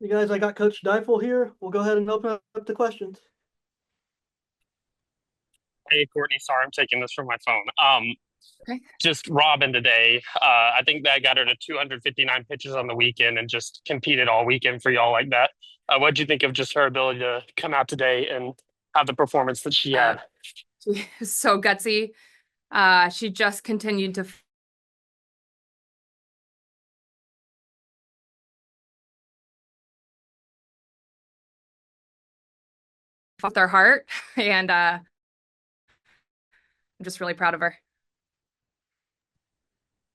You guys, I got Coach Deifel here. We'll go ahead and open up the questions. Hey, Courtney, sorry, I'm taking this from my phone. Okay. Just Robyn today. I think that got her to 259 pitches on the weekend and just competed all weekend for y'all like that. What'd you think of just her ability to come out today and have the performance that she Uh, had? she is so gutsy. She just continued to fight their heart, and I'm just really proud of her.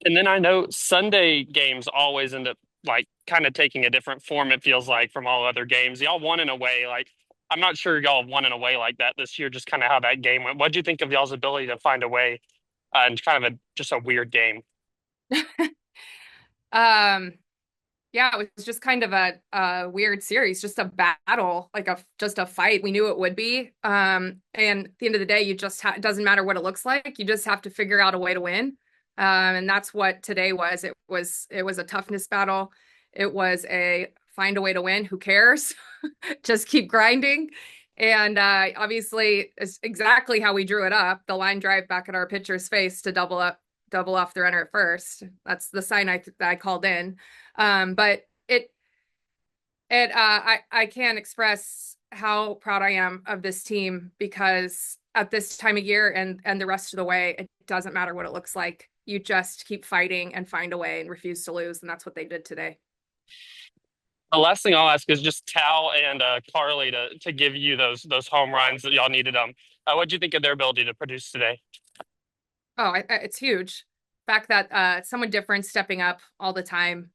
And then I know Sunday games always end up like kind of taking a different form, it feels like, from all other games. Y'all won in a way, like I'm not sure y'all won in a way like that this year, just kind of how that game went. What'd you think of y'all's ability to find a way and kind of just a weird game? Um, yeah, it was just kind of a weird series, just a battle, like just a fight. We knew it would be. And at the end of the day, it doesn't matter what it looks like. You just have to figure out a way to win. And that's what today was. It was a toughness battle. It was a find a way to win. Who cares? Just keep grinding. And obviously, it's exactly how we drew it up. The line drive back at our pitcher's face to double off the runner at first. That's the sign I called in. But I can't express how proud I am of this team because at this time of year and the rest of the way, it doesn't matter what it looks like. You just keep fighting and find a way and refuse to lose, and that's what they did today. The last thing I'll ask is just Tal and Karlie to give you those home runs that y'all needed. What'd you think of their ability to produce today? Oh, it's huge. The fact that someone different stepping up all the time,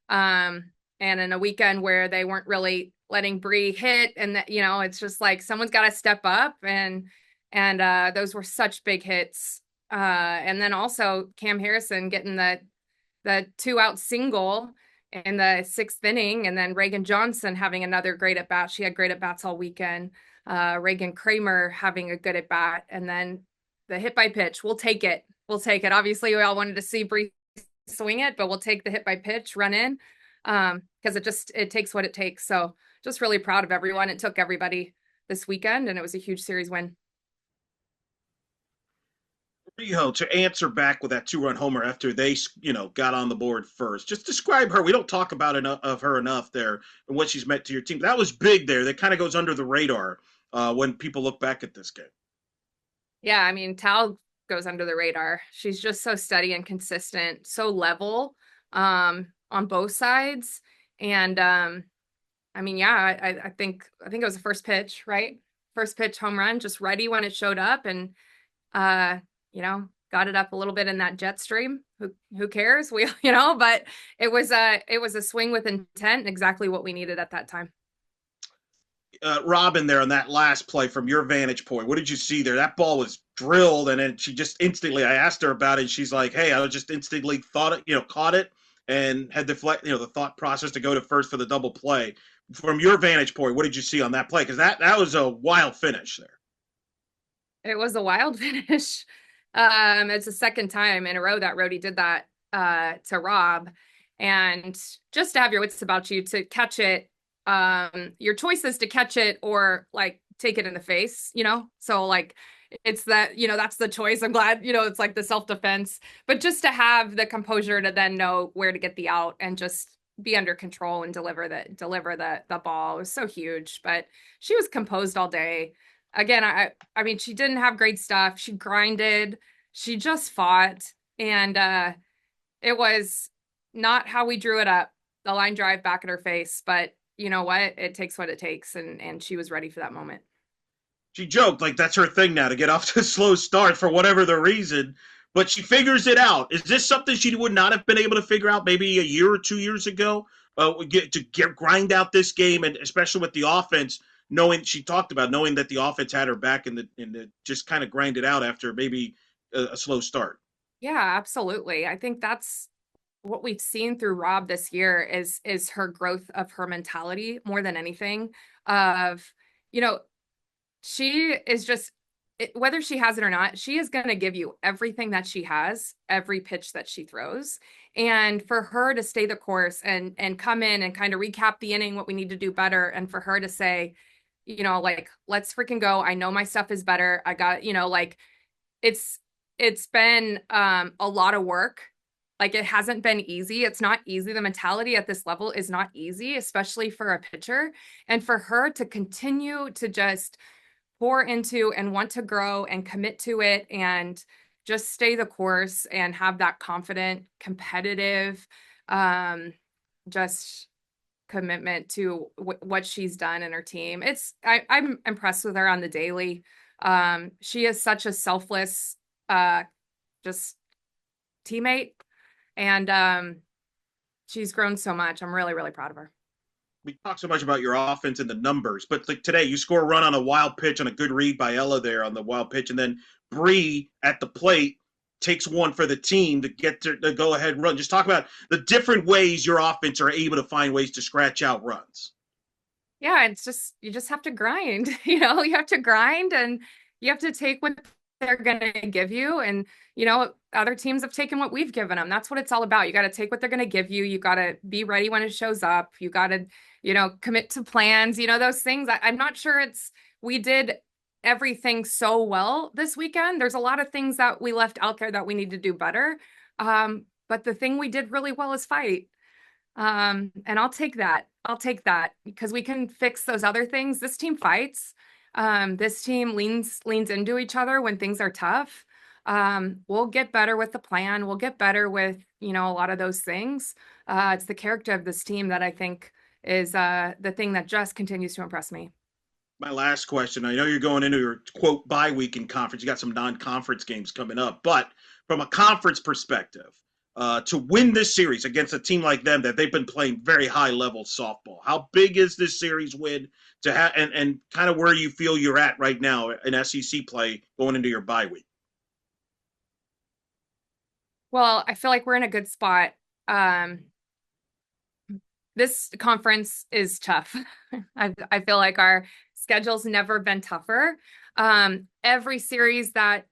and in a weekend where they weren't really letting Bree hit, and that it's just like someone's got to step up, and those were such big hits. And then also Cam Harrison getting the 2-out single in the sixth inning, and then Reagan Johnson having another great at bat. She had great at bats all weekend. Reagan Kramer having a good at bat, and then the hit by pitch. We'll take it. We'll take it. Obviously, we all wanted to see Bree swing it, but we'll take the hit by pitch, run in, because it takes what it takes. So just really proud of everyone. It took everybody this weekend, and it was a huge series win. Riho to answer back with that two-run homer after they, got on the board first. Just describe her. We don't talk about enough of her enough there and what she's meant to your team. That was big there. That kind of goes under the radar when people look back at this game. Yeah, I mean, Tal goes under the radar. She's just so steady and consistent, so level on both sides. And I mean, yeah, I think it was the first pitch, right? First pitch home run, just ready when it showed up, and uh, got it up a little bit in that jet stream. Who cares? But it was a swing with intent, exactly what we needed at that time. Robyn there on that last play from your vantage point. What did you see there? That ball was drilled, and then she just instantly. I asked her about it, and she's like, "Hey, I was just instantly thought it, caught it, and had the thought process to go to first for the double play." From your vantage point, what did you see on that play? Because that was a wild finish there. It was a wild finish. It's the second time in a row that Rhodey did that to Rob. And just to have your wits about you to catch it, your choice is to catch it or like take it in the face. So like it's that's the choice. I'm glad, it's like the self-defense, but just to have the composure to then know where to get the out and just be under control and deliver the ball was so huge. But she was composed all day. Again, I mean, she didn't have great stuff. She grinded, she just fought, and it was not how we drew it up. The line drive back at her face, but you know what? It takes what it takes, and she was ready for that moment. She joked like that's her thing now to get off to a slow start for whatever the reason, but she figures it out. Is this something she would not have been able to figure out maybe a year or 2 years ago? Grind out this game, and especially with the offense, knowing she talked about knowing that the offense had her back and just kind of grind it out after maybe a slow start. Yeah, absolutely. I think that's what we've seen through Rob this year is her growth of her mentality more than anything. Of you know, she is just whether she has it or not, she is going to give you everything that she has, every pitch that she throws. And for her to stay the course and come in and kind of recap the inning, what we need to do better, and for her to say, like, let's freaking go. I know my stuff is better. I got, like it's been a lot of work. Like, it hasn't been easy. It's not easy. The mentality at this level is not easy, especially for a pitcher. And for her to continue to just pour into and want to grow and commit to it and just stay the course and have that confident, competitive, just commitment to what she's done in her team. I'm impressed with her on the daily. She is such a selfless, just teammate, and she's grown so much. I'm really, really proud of her. We talk so much about your offense and the numbers, but like today, you score a run on a wild pitch on a good read by Ella there on the wild pitch, and then Bree at the plate takes one for the team to get to the go-ahead run. Just talk about the different ways your offense are able to find ways to scratch out runs. Yeah, you just have to grind. You have to grind, and you have to take what they're going to give you. And, other teams have taken what we've given them. That's what it's all about. You got to take what they're going to give you. You got to be ready when it shows up. You got to, commit to plans, those things. I'm not sure we did everything so well this weekend. There's a lot of things that we left out there that we need to do better. But the thing we did really well is fight. And I'll take that. Because we can fix those other things. This team fights. This team leans into each other when things are tough. We'll get better with the plan. We'll get better with, a lot of those things. It's the character of this team that I think is the thing that just continues to impress me. My last question, I know you're going into your, quote, bye week in conference. You got some non-conference games coming up. But from a conference perspective, to win this series against a team like them that they've been playing very high-level softball, how big is this series win to have, and kind of where you feel you're at right now in SEC play going into your bye week? Well, I feel like we're in a good spot. This conference is tough. I feel like our schedule's never been tougher. Every series that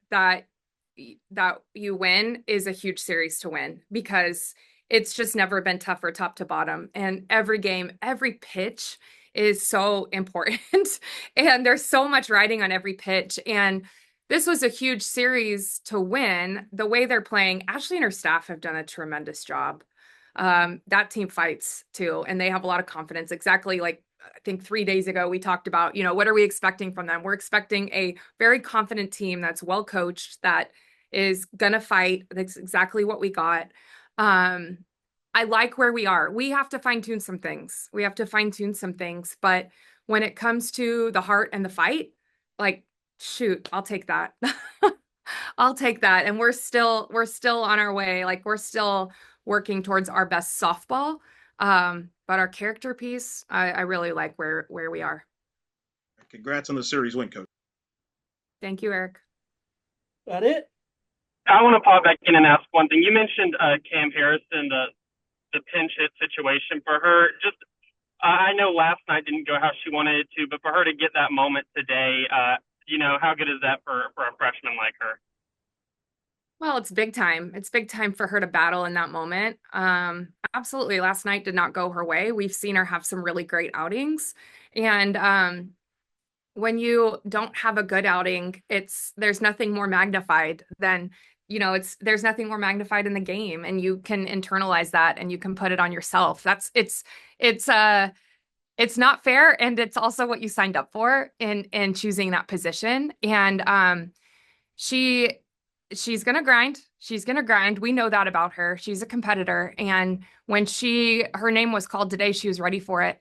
you win is a huge series to win because it's just never been tougher top to bottom. And every game, every pitch is so important. And there's so much riding on every pitch. And this was a huge series to win. The way they're playing, Ashley and her staff have done a tremendous job. That team fights too, and they have a lot of confidence. Exactly, like I think 3 days ago we talked about, what are we expecting from them? We're expecting a very confident team that's well coached, that is gonna fight. That's exactly what we got. I like where we are. We have to fine-tune some things. But when it comes to the heart and the fight, like, shoot, I'll take that. I'll take that. And we're still on our way. Like, we're still working towards our best softball. But our character piece, I really like where we are. Congrats on the series win, Coach. Thank you, Eric. That it? I want to pop back in and ask one thing. You mentioned Cam Harrison, the pinch hit situation for her. Just I know last night didn't go how she wanted it to, but for her to get that moment today, how good is that for a freshman like her? Well, it's big time. It's big time for her to battle in that moment. Absolutely. Last night did not go her way. We've seen her have some really great outings. And when you don't have a good outing, there's nothing more magnified than, there's nothing more magnified in the game, and you can internalize that and you can put it on yourself. It's not fair. And it's also what you signed up for in choosing that position. And she's going to grind. She's going to grind. We know that about her. She's a competitor. And when her name was called today, she was ready for it.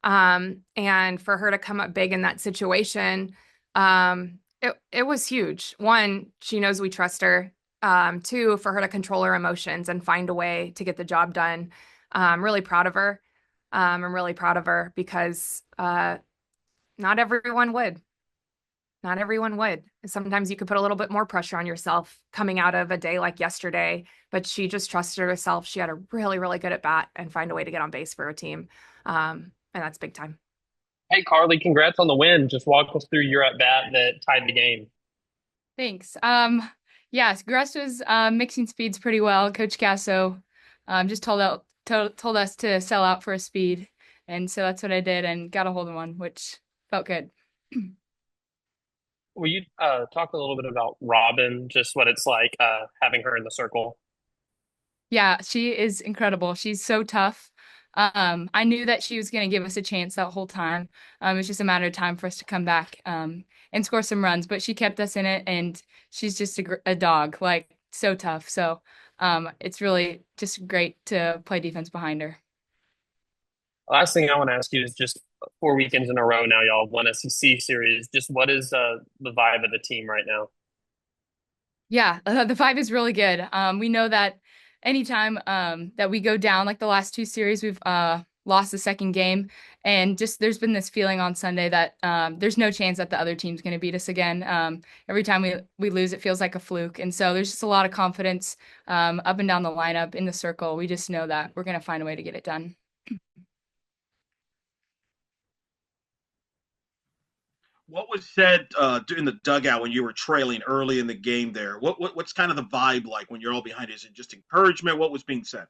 And for her to come up big in that situation, it was huge. One, she knows we trust her. Two, for her to control her emotions and find a way to get the job done. I'm really proud of her. I'm really proud of her because not everyone would. Not everyone would. Sometimes you could put a little bit more pressure on yourself coming out of a day like yesterday, but she just trusted herself. She had a really, really good at bat and find a way to get on base for her team. And that's big time. Hey, Karlie, congrats on the win. Just walk us through your at bat that tied the game. Thanks. Yes, Grass was mixing speeds pretty well. Coach Casso just told us to sell out for a speed, and so that's what I did and got a hold of one, which felt good. Will you talk a little bit about Robyn, just what it's like having her in the circle? Yeah, she is incredible. She's so tough. I knew that she was going to give us a chance that whole time. It's just a matter of time for us to come back and score some runs, but she kept us in it, and she's just a dog, like so tough. So it's really just great to play defense behind her. Last thing I want to ask you is just 4 weekends in a row now, y'all have won SEC series. Just what is the vibe of the team right now? Yeah, the vibe is really good. We know that anytime that we go down, like the last two series, we've lost the second game, and just there's been this feeling on Sunday that there's no chance that the other team's going to beat us again. Every time we lose, it feels like a fluke, and so there's just a lot of confidence up and down the lineup in the circle. We just know that we're going to find a way to get it done. What was said in the dugout when you were trailing early in the game there? What's kind of the vibe like when you're all behind? Is it just encouragement? What was being said?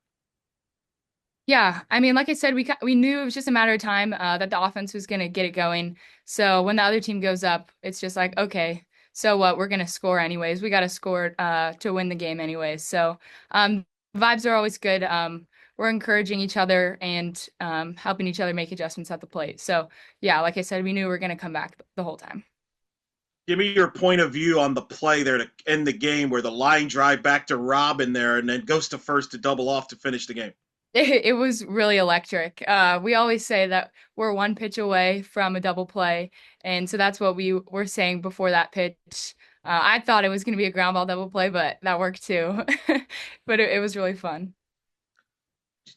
Yeah, I mean, like I said, we knew it was just a matter of time that the offense was going to get it going. So when the other team goes up, it's just like, okay, so what? We're going to score anyways. We got to score to win the game anyways. So vibes are always good. We're encouraging each other and helping each other make adjustments at the plate. So yeah, like I said, we knew we were going to come back the whole time. Give me your point of view on the play there to end the game where the line drive back to Robyn there and then goes to first to double off to finish the game. It was really electric. We always say that we're one pitch away from a double play, and so that's what we were saying before that pitch. I thought it was going to be a ground ball double play, but that worked too. But it was really fun.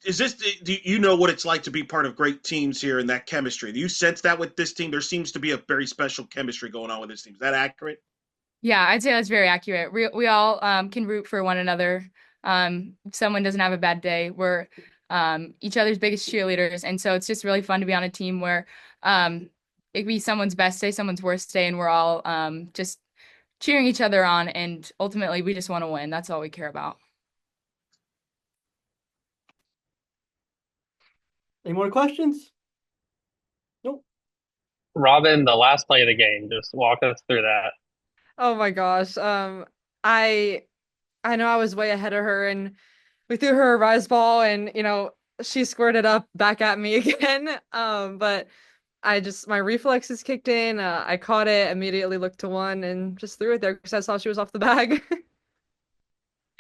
Is this, do you know what it's like to be part of great teams here and that chemistry? Do you sense that with this team? There seems to be a very special chemistry going on with this team. Is that accurate? Yeah, I'd say that's very accurate. We all can root for one another. If someone doesn't have a bad day, we're each other's biggest cheerleaders, and so it's just really fun to be on a team where it could be someone's best day, someone's worst day, and we're all just cheering each other on. And ultimately, we just want to win. That's all we care about. Any more questions? Nope. Robyn, the last play of the game, just walk us through that. Oh my gosh. I I know I was way ahead of her and we threw her a rise ball and she squared it up back at me again. But my reflexes kicked in. I caught it, immediately looked to one and just threw it there because I saw she was off the bag.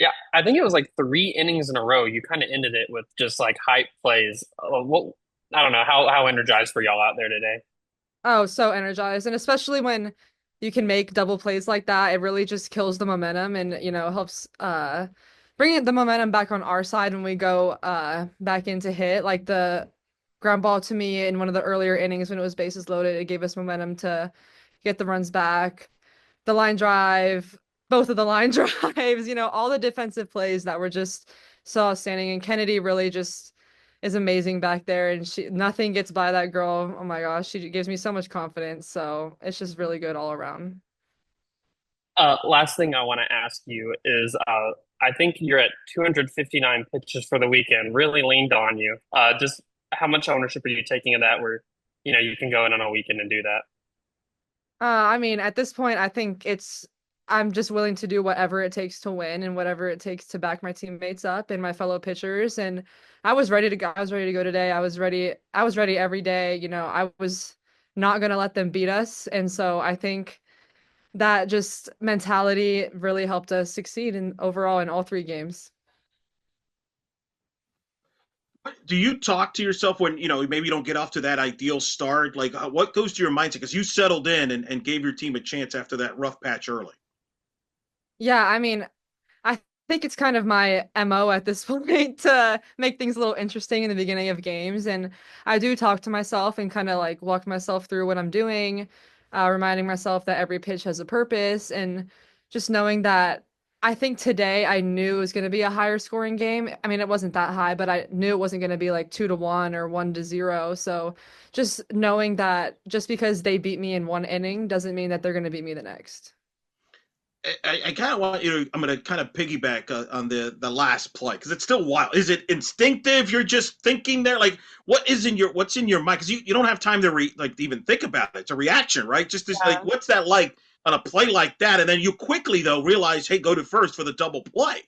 Yeah, I think it was like 3 innings in a row. You kind of ended it with just like hype plays. What I don't know how energized were y'all out there today? Oh, so energized. And especially when you can make double plays like that, it really just kills the momentum and, helps bring the momentum back on our side when we go back into hit. Like the ground ball to me in one of the earlier innings when it was bases loaded, it gave us momentum to get the runs back. The line drive, both of the line drives, all the defensive plays that were just so outstanding. And Kennedy really just is amazing back there, and nothing gets by that girl. Oh my gosh, she gives me so much confidence. So it's just really good all around. Last thing I want to ask you is I think you're at 259 pitches for the weekend. Really leaned on you. Just how much ownership are you taking of that where, you can go in on a weekend and do that? I mean, at this point, I think I'm just willing to do whatever it takes to win and whatever it takes to back my teammates up and my fellow pitchers. And I was ready to go. I was ready to go today. I was ready. I was ready every day. I was not going to let them beat us. And so I think that just mentality really helped us succeed in overall in all three games. Do you talk to yourself when, maybe you don't get off to that ideal start? Like, what goes to your mindset? Because you settled in and gave your team a chance after that rough patch early. Yeah, I mean, I think it's kind of my MO at this point to make things a little interesting in the beginning of games. And I do talk to myself and kind of like walk myself through what I'm doing, reminding myself that every pitch has a purpose and just knowing that I think today I knew it was going to be a higher scoring game. I mean, it wasn't that high, but I knew it wasn't going to be like 2-1 or 1-0. So just knowing that just because they beat me in one inning doesn't mean that they're going to beat me the next. I kind of want you to. I'm going to kind of piggyback on the last play because it's still wild. Is it instinctive? You're just thinking there, like what's in your mind? Because you don't have time to to even think about it. It's a reaction, right? Just this, like, Yeah. what's that like on a play like that? And then you quickly though realize, hey, go to first for the double play.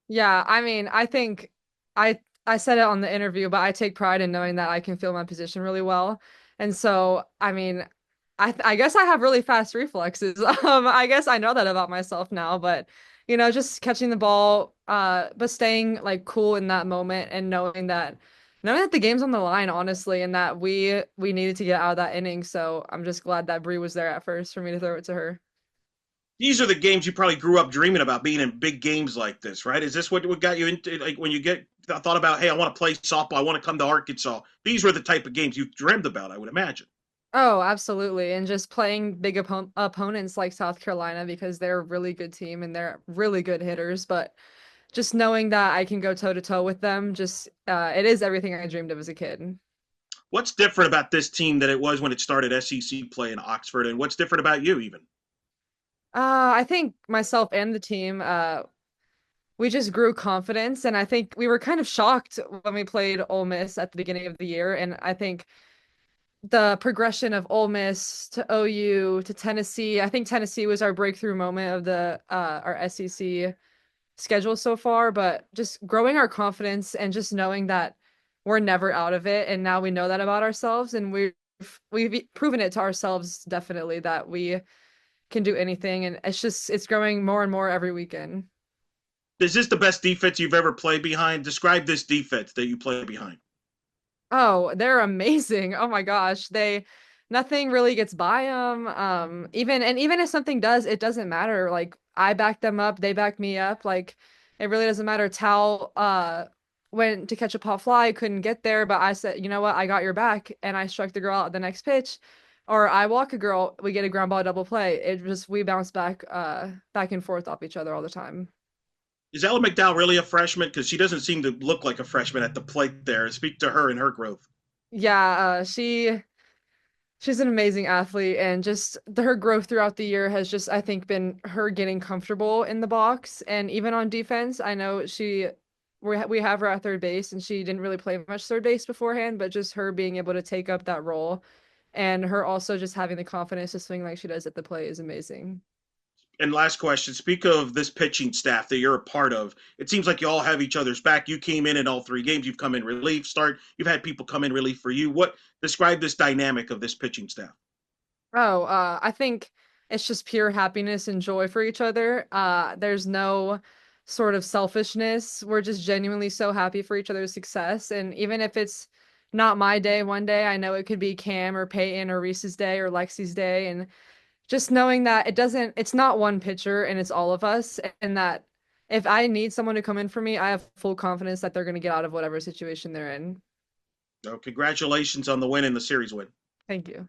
Yeah, I mean, I think I said it on the interview, but I take pride in knowing that I can feel my position really well. And so, I mean, I guess I have really fast reflexes. I guess I know that about myself now, but just catching the ball, but staying like cool in that moment and knowing that the game's on the line, honestly, and that we needed to get out of that inning. So I'm just glad that Bree was there at first for me to throw it to her. These are the games you probably grew up dreaming about, being in big games like this, right? Is this what got you into, like, when you thought about, hey, I want to play softball, I want to come to Arkansas? These were the type of games you dreamed about, I would imagine. Oh, absolutely. And just playing big opponents like South Carolina because they're a really good team and they're really good hitters. But just knowing that I can go toe to toe with them, just it is everything I dreamed of as a kid. What's different about this team than it was when it started SEC play in Oxford, and what's different about you even? I think myself and the team, we just grew confidence, and I think we were kind of shocked when we played Ole Miss at the beginning of the year. And I think the progression of Ole Miss to OU to Tennessee, I think Tennessee was our breakthrough moment of the our SEC schedule so far, but just growing our confidence and just knowing that we're never out of it. And now we know that about ourselves, and we've proven it to ourselves definitely that we can do anything. And it's growing more and more every weekend. Is this the best defense you've ever played behind? Describe this defense that you play behind. Oh, they're amazing. Oh my gosh. Nothing really gets by them. Even if something does, it doesn't matter. Like I back them up, they back me up. Like it really doesn't matter. Tal went to catch a pop fly, couldn't get there, but I said, you know what, I got your back, and I struck the girl out the next pitch. Or I walk a girl, we get a ground ball double play. We bounce back and forth off each other all the time. Is Ella McDowell really a freshman? Because she doesn't seem to look like a freshman at the plate there. Speak to her and her growth. Yeah, she's an amazing athlete, and just her growth throughout the year has just, I think, been her getting comfortable in the box and even on defense. I know we have her at third base, and she didn't really play much third base beforehand, but just her being able to take up that role and her also just having the confidence to swing like she does at the plate is amazing. And last question, speak of this pitching staff that you're a part of. It seems like you all have each other's back. You came in all three games. You've come in relief, start. You've had people come in relief for you. What describe this dynamic of this pitching staff? Oh, I think it's just pure happiness and joy for each other. There's no sort of selfishness. We're just genuinely so happy for each other's success. And even if it's not my day one day, I know it could be Cam or Peyton or Reese's day or Lexi's day. And just knowing that it's not one pitcher and it's all of us. And that if I need someone to come in for me, I have full confidence that they're going to get out of whatever situation they're in. So congratulations on the win and the series win. Thank you.